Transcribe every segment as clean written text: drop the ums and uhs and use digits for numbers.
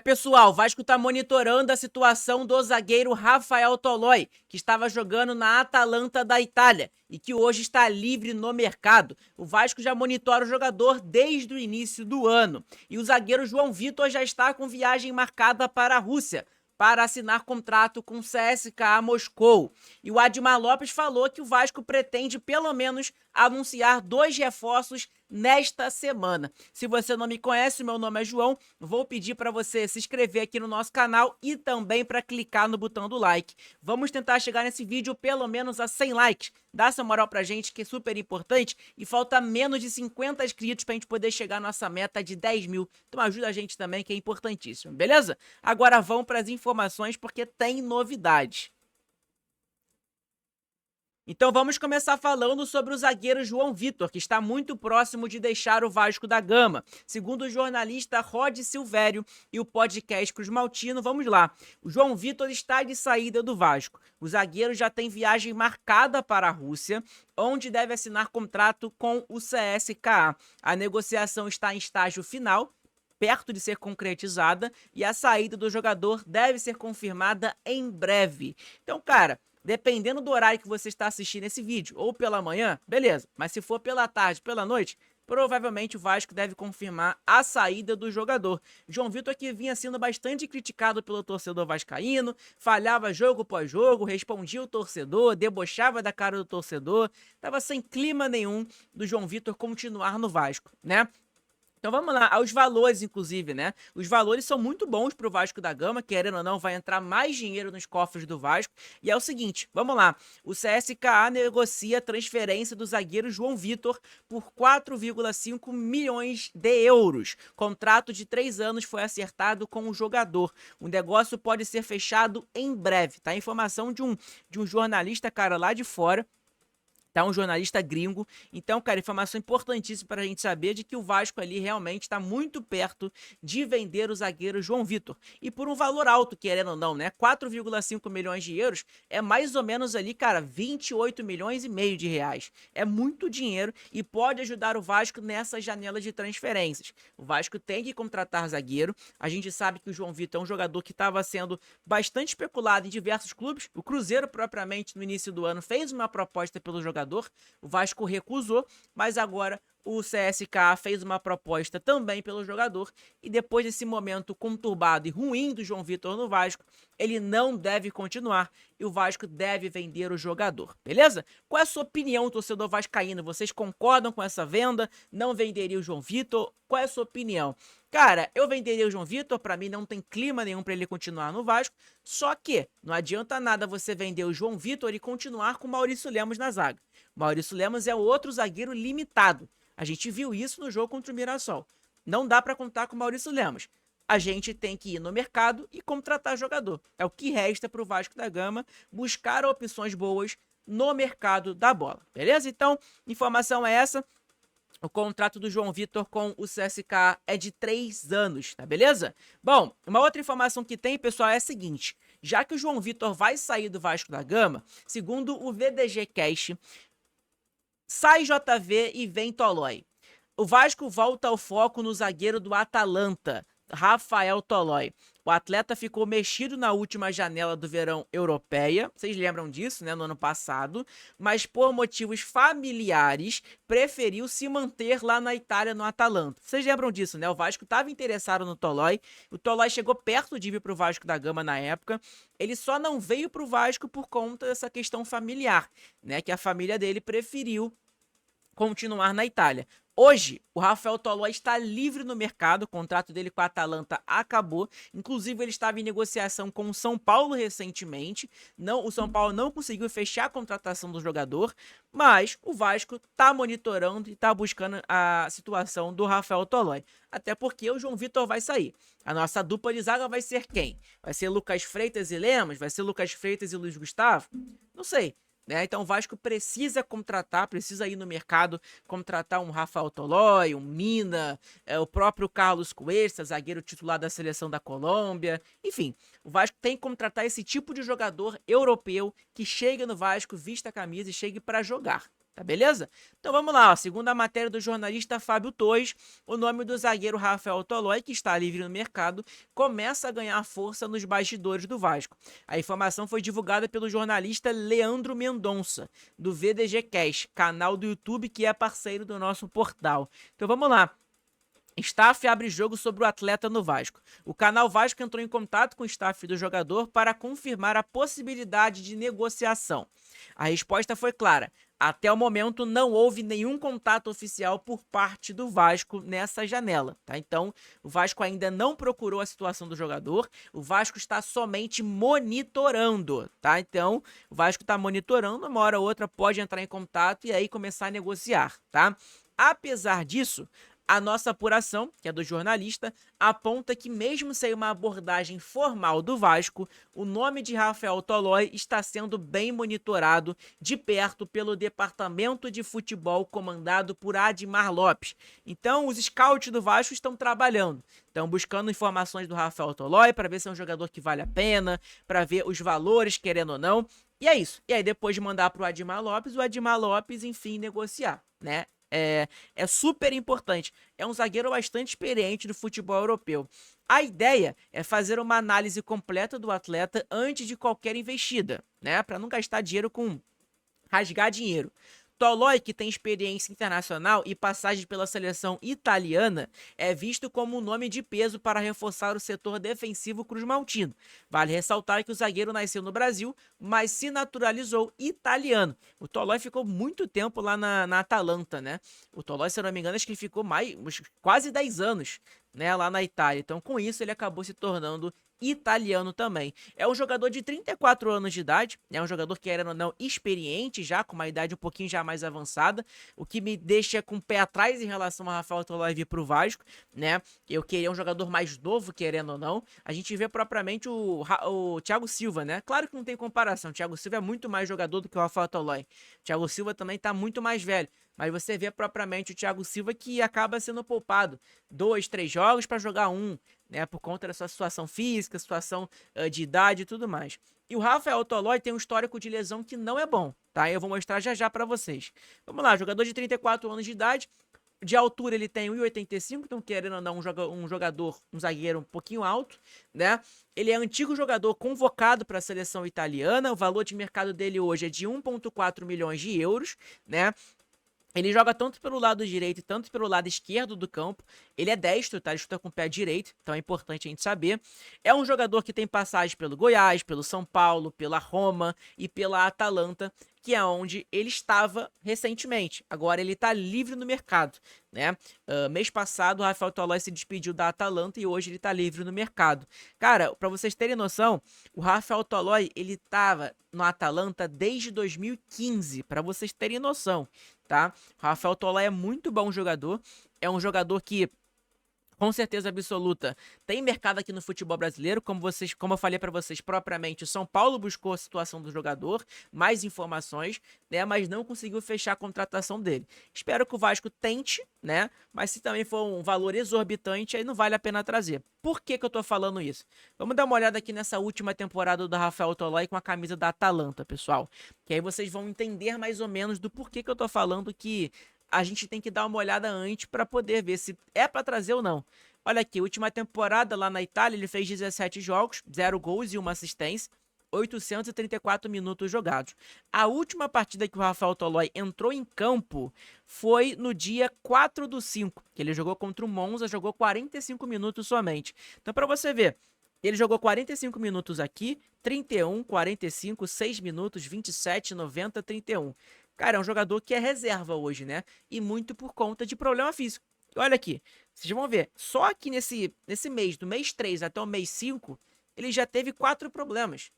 Pessoal, o Vasco está monitorando a situação do zagueiro Rafael Toloi, que estava jogando na Atalanta da Itália e que hoje está livre no mercado. O Vasco já monitora o jogador desde o início do ano. E o zagueiro João Vitor já está com viagem marcada para a Rússia para assinar contrato com o CSKA Moscou. E o Admar Lopes falou que o Vasco pretende pelo menos anunciar 2 reforços nesta semana. Se você não me conhece, meu nome é João, vou pedir para você se inscrever aqui no nosso canal e também para clicar no botão do like. Vamos tentar chegar nesse vídeo pelo menos a 100 likes. Dá essa moral pra gente que é super importante e falta menos de 50 inscritos pra gente poder chegar à nossa meta de 10 mil. Então ajuda a gente também que é importantíssimo, beleza? Agora vamos para as informações porque tem novidades. Então vamos começar falando sobre o zagueiro João Vitor, que está muito próximo de deixar o Vasco da Gama. Segundo o jornalista Rod Silvério e o podcast Cruz Maltino, vamos lá. O João Vitor está de saída do Vasco. O zagueiro já tem viagem marcada para a Rússia, onde deve assinar contrato com o CSKA. A negociação está em estágio final, perto de ser concretizada, e a saída do jogador deve ser confirmada em breve. Então, cara, dependendo do horário que você está assistindo esse vídeo, ou pela manhã, beleza. Mas se for pela tarde, pela noite, provavelmente o Vasco deve confirmar a saída do jogador. João Vitor, que vinha sendo bastante criticado pelo torcedor vascaíno, falhava jogo após jogo, respondia o torcedor, debochava da cara do torcedor, estava sem clima nenhum do João Vitor continuar no Vasco, né? Então vamos lá, aos valores, inclusive, né? Os valores são muito bons para o Vasco da Gama, querendo ou não, vai entrar mais dinheiro nos cofres do Vasco. E é o seguinte, vamos lá. O CSKA negocia a transferência do zagueiro João Vitor por 4,5 milhões de euros. Contrato de 3 anos foi acertado com o jogador. O negócio pode ser fechado em breve, tá? Informação de um jornalista, cara, lá de fora. Tá, um jornalista gringo. Então, cara, informação importantíssima para a gente saber de que o Vasco ali realmente está muito perto de vender o zagueiro João Vitor. E por um valor alto, querendo ou não, né? 4,5 milhões de euros é mais ou menos ali, cara, 28 milhões e meio de reais. É muito dinheiro e pode ajudar o Vasco nessa janela de transferências. O Vasco tem que contratar zagueiro. A gente sabe que o João Vitor é um jogador que estava sendo bastante especulado em diversos clubes. O Cruzeiro, propriamente, no início do ano, fez uma proposta pelo jogador. O Vasco recusou, mas agora o CSKA fez uma proposta também pelo jogador e depois desse momento conturbado e ruim do João Vitor no Vasco, ele não deve continuar e o Vasco deve vender o jogador, beleza? Qual é a sua opinião, torcedor vascaíno? Vocês concordam com essa venda? Não venderia o João Vitor? Qual é a sua opinião? Cara, eu venderia o João Vitor, pra mim não tem clima nenhum pra ele continuar no Vasco, só que não adianta nada você vender o João Vitor e continuar com o Maurício Lemos na zaga. Maurício Lemos é outro zagueiro limitado. A gente viu isso no jogo contra o Mirassol. Não dá para contar com o Maurício Lemos. A gente tem que ir no mercado e contratar jogador. É o que resta para o Vasco da Gama buscar opções boas no mercado da bola. Beleza? Então, informação é essa. O contrato do João Vitor com o CSKA é de 3 anos, tá beleza? Bom, uma outra informação que tem, pessoal, é a seguinte. Já que o João Vitor vai sair do Vasco da Gama, segundo o VDG Cash, sai JV e vem Tolói. O Vasco volta ao foco no zagueiro do Atalanta, Rafael Tolói. O atleta ficou mexido na última janela do verão europeia, vocês lembram disso, né, no ano passado, mas por motivos familiares preferiu se manter lá na Itália, no Atalanta. Vocês lembram disso, né? O Vasco estava interessado no Tolói, o Tolói chegou perto de vir para o Vasco da Gama na época, ele só não veio para o Vasco por conta dessa questão familiar, né, que a família dele preferiu continuar na Itália. Hoje, o Rafael Tolói está livre no mercado, o contrato dele com a Atalanta acabou. Inclusive, ele estava em negociação com o São Paulo recentemente. O São Paulo não conseguiu fechar a contratação do jogador, mas o Vasco está monitorando e está buscando a situação do Rafael Tolói. Até porque o João Vitor vai sair. A nossa dupla de zaga vai ser quem? Vai ser Lucas Freitas e Lemos? Vai ser Lucas Freitas e Luiz Gustavo? Não sei. Né? Então o Vasco precisa contratar, precisa ir no mercado contratar um Rafael Tolói, um Mina, o próprio Carlos Cuesta, zagueiro titular da seleção da Colômbia. Enfim, o Vasco tem que contratar esse tipo de jogador europeu que chega no Vasco, vista a camisa e chegue para jogar. Tá beleza? Então vamos lá, ó. Segundo a matéria do jornalista Fábio Torres, o nome do zagueiro Rafael Tolói, que está livre no mercado, começa a ganhar força nos bastidores do Vasco. A informação foi divulgada pelo jornalista Leandro Mendonça, do VDG Cash, canal do YouTube que é parceiro do nosso portal. Então vamos lá. Staff abre jogo sobre o atleta no Vasco. O canal Vasco entrou em contato com o staff do jogador para confirmar a possibilidade de negociação. A resposta foi clara. Até o momento não houve nenhum contato oficial por parte do Vasco nessa janela, tá? Então, o Vasco ainda não procurou a situação do jogador, o Vasco está somente monitorando, tá? Então, o Vasco está monitorando, uma hora ou outra pode entrar em contato e aí começar a negociar, tá? Apesar disso, a nossa apuração, que é do jornalista, aponta que mesmo sem uma abordagem formal do Vasco, o nome de Rafael Tolói está sendo bem monitorado de perto pelo departamento de futebol comandado por Admar Lopes. Então, os scouts do Vasco estão trabalhando, estão buscando informações do Rafael Tolói para ver se é um jogador que vale a pena, para ver os valores, querendo ou não. E é isso. E aí, depois de mandar para o Admar Lopes, enfim, negociar, né? É super importante. É um zagueiro bastante experiente do futebol europeu. A ideia é fazer uma análise completa do atleta antes de qualquer investida, né? Para não gastar dinheiro com rasgar dinheiro. Tolói, que tem experiência internacional e passagem pela seleção italiana, é visto como um nome de peso para reforçar o setor defensivo cruzmaltino. Vale ressaltar que o zagueiro nasceu no Brasil, mas se naturalizou italiano. O Tolói ficou muito tempo lá na Atalanta, né? O Tolói, se eu não me engano, acho que ele ficou quase 10 anos, né, lá na Itália. Então, com isso, ele acabou se tornando italiano também. É um jogador de 34 anos de idade, é um jogador que era não experiente já, com uma idade um pouquinho já mais avançada, o que me deixa com o pé atrás em relação a Rafael Tolói vir pro Vasco, né? Eu queria um jogador mais novo, querendo ou não. A gente vê propriamente o Thiago Silva, né? Claro que não tem comparação, o Thiago Silva é muito mais jogador do que o Rafael Tolói. O Thiago Silva também tá muito mais velho, mas você vê propriamente o Thiago Silva que acaba sendo poupado 2, 3 jogos para jogar um, né, por conta da sua situação física, situação de idade e tudo mais. E o Rafael Tolói tem um histórico de lesão que não é bom, tá? Eu vou mostrar já já para vocês. Vamos lá, jogador de 34 anos de idade, de altura ele tem 1,85, então querendo ou não um zagueiro um pouquinho alto, né? Ele é antigo jogador convocado para a seleção italiana, o valor de mercado dele hoje é de 1,4 milhões de euros, né? Ele joga tanto pelo lado direito, tanto pelo lado esquerdo do campo. Ele é destro, tá? Ele chuta com o pé direito, então é importante a gente saber. É um jogador que tem passagem pelo Goiás, pelo São Paulo, pela Roma e pela Atalanta, que é onde ele estava recentemente. Agora ele tá livre no mercado, né? Mês passado o Rafael Tolói se despediu da Atalanta e hoje ele tá livre no mercado. Cara, pra vocês terem noção, o Rafael Tolói, ele tava no Atalanta desde 2015, pra vocês terem noção, tá? O Rafael Tolói é muito bom jogador, é um jogador que com certeza absoluta, tem mercado aqui no futebol brasileiro, como eu falei para vocês propriamente, o São Paulo buscou a situação do jogador, mais informações, né, mas não conseguiu fechar a contratação dele. Espero que o Vasco tente, né, mas se também for um valor exorbitante, aí não vale a pena trazer. Por que eu tô falando isso? Vamos dar uma olhada aqui nessa última temporada do Rafael Tolói com a camisa da Atalanta, pessoal, que aí vocês vão entender mais ou menos do porquê que eu tô falando que a gente tem que dar uma olhada antes para poder ver se é para trazer ou não. Olha aqui, última temporada lá na Itália, ele fez 17 jogos, 0 gols e 1 assistência, 834 minutos jogados. A última partida que o Rafael Tolói entrou em campo foi no dia 4/5, que ele jogou contra o Monza, jogou 45 minutos somente. Então, para você ver, ele jogou 45 minutos aqui, 31, 45, 6 minutos, 27, 90, 31. Cara, é um jogador que é reserva hoje, né? E muito por conta de problema físico. Olha aqui, vocês vão ver, só aqui nesse mês, do mês 3 até o mês 5, ele já teve 4 problemas.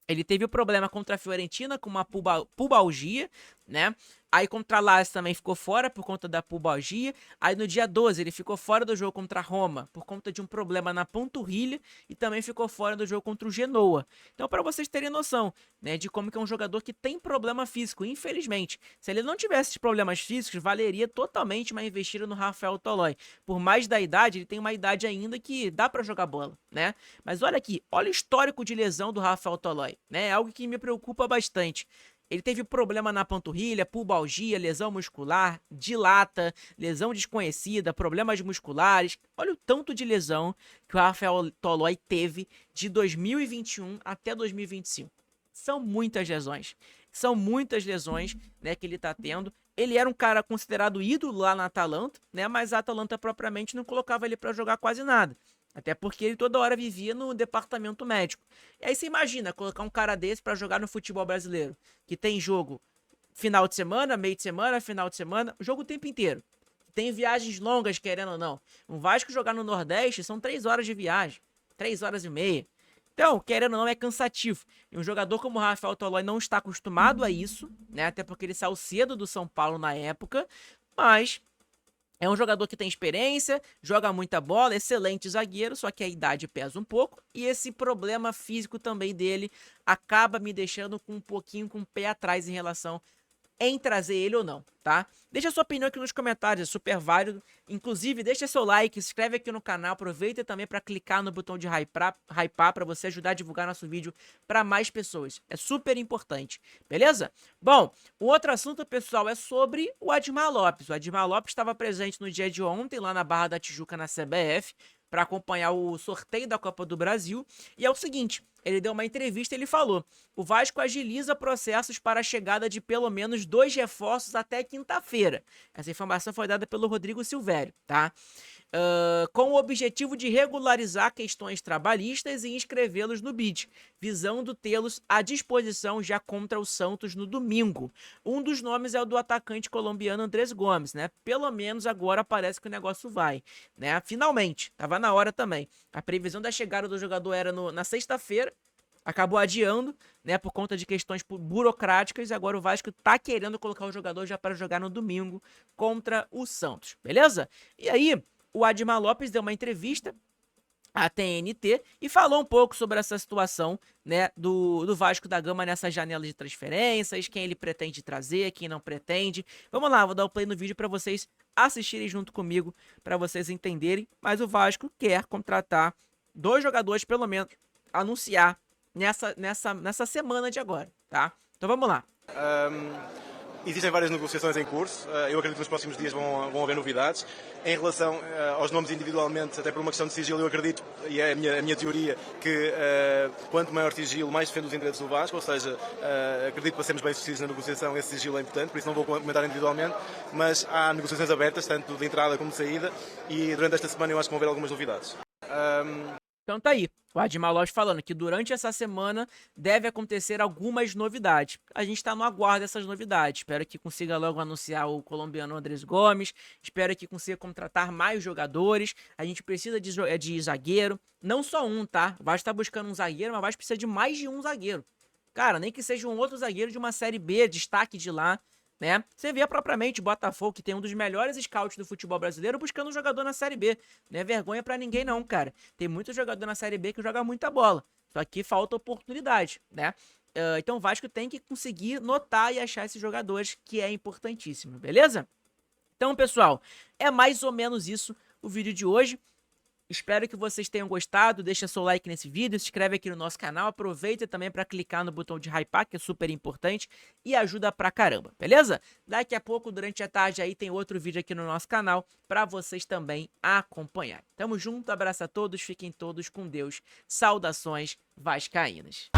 Ele teve o problema contra a Fiorentina com uma pubalgia, né? Aí contra a Lazio também ficou fora por conta da pubalgia. Aí no dia 12 ele ficou fora do jogo contra a Roma por conta de um problema na panturrilha e também ficou fora do jogo contra o Genoa. Então, para vocês terem noção, né, de como que é um jogador que tem problema físico, infelizmente. Se ele não tivesse esses problemas físicos, valeria totalmente uma investida no Rafael Tolói. Por mais da idade, ele tem uma idade ainda que dá para jogar bola, né? Mas olha aqui, olha o histórico de lesão do Rafael Tolói, né? É algo que me preocupa bastante. Ele teve problema na panturrilha, pubalgia, lesão muscular, dilata, lesão desconhecida, problemas musculares. Olha o tanto de lesão que o Rafael Tolói teve de 2021 até 2025. São muitas lesões. São muitas lesões, né, que ele tá tendo. Ele era um cara considerado ídolo lá na Atalanta, né, mas a Atalanta propriamente não colocava ele para jogar quase nada. Até porque ele toda hora vivia no departamento médico. E aí você imagina colocar um cara desse para jogar no futebol brasileiro, que tem jogo final de semana, meio de semana, final de semana, jogo o tempo inteiro. Tem viagens longas, querendo ou não. Um Vasco jogar no Nordeste são 3 horas de viagem, 3 horas e meia. Então, querendo ou não, é cansativo. E um jogador como o Rafael Tolói não está acostumado a isso, né? Até porque ele saiu cedo do São Paulo na época, mas é um jogador que tem experiência, joga muita bola, excelente zagueiro, só que a idade pesa um pouco. E esse problema físico também dele acaba me deixando com um pouquinho com o pé atrás em relação em trazer ele ou não, tá? Deixa sua opinião aqui nos comentários, é super válido. Inclusive, deixa seu like, se inscreve aqui no canal, aproveita também para clicar no botão de hypar para você ajudar a divulgar nosso vídeo para mais pessoas. É super importante, beleza? Bom, o outro assunto, pessoal, é sobre o Admar Lopes. O Admar Lopes estava presente no dia de ontem lá na Barra da Tijuca, na CBF, para acompanhar o sorteio da Copa do Brasil. E é o seguinte, ele deu uma entrevista e ele falou: o Vasco agiliza processos para a chegada de pelo menos 2 reforços até quinta-feira. Essa informação foi dada pelo Rodrigo Silvério, tá? Com o objetivo de regularizar questões trabalhistas e inscrevê-los no BID, visando tê-los à disposição já contra o Santos no domingo. Um dos nomes é o do atacante colombiano Andrés Gomes, né? Pelo menos agora parece que o negócio vai, né? Finalmente, tava na hora também. A previsão da chegada do jogador era na sexta-feira, acabou adiando, né, por conta de questões burocráticas, e agora o Vasco tá querendo colocar o jogador já para jogar no domingo contra o Santos, beleza? E aí, o Admar Lopes deu uma entrevista à TNT e falou um pouco sobre essa situação, né, do Vasco da Gama nessa janela de transferências, quem ele pretende trazer, quem não pretende. Vamos lá, vou dar o play no vídeo para vocês assistirem junto comigo, para vocês entenderem, mas o Vasco quer contratar 2 jogadores, pelo menos, anunciar nessa semana de agora, tá? Então vamos lá. Existem várias negociações em curso, eu acredito que nos próximos dias vão haver novidades. Em relação aos nomes individualmente, até por uma questão de sigilo, eu acredito, e é a minha teoria, que quanto maior sigilo, mais defende os interesses do Vasco, ou seja, acredito que para sermos bem sucedidos na negociação, esse sigilo é importante, por isso não vou comentar individualmente, mas há negociações abertas, tanto de entrada como de saída, e durante esta semana eu acho que vão haver algumas novidades. Então tá aí, o Admar Lopes falando que durante essa semana deve acontecer algumas novidades. A gente tá no aguardo dessas novidades. Espero que consiga logo anunciar o colombiano Andrés Gomes. Espero que consiga contratar mais jogadores. A gente precisa de zagueiro. Não só um, tá? O Vasco tá buscando um zagueiro, mas o Vasco precisa de mais de um zagueiro. Cara, nem que seja um outro zagueiro de uma Série B, destaque de lá, né? Você vê propriamente o Botafogo, que tem um dos melhores scouts do futebol brasileiro, buscando um jogador na Série B. Não é vergonha pra ninguém não, cara. Tem muito jogador na Série B que joga muita bola. Só que falta oportunidade, né? Então o Vasco tem que conseguir notar e achar esses jogadores, que é importantíssimo, beleza? Então, pessoal, é mais ou menos isso o vídeo de hoje. Espero que vocês tenham gostado, deixa seu like nesse vídeo, se inscreve aqui no nosso canal, aproveita também para clicar no botão de hypar, que é super importante e ajuda pra caramba, beleza? Daqui a pouco, durante a tarde aí, tem outro vídeo aqui no nosso canal para vocês também acompanharem. Tamo junto, abraço a todos, fiquem todos com Deus, saudações vascaínas.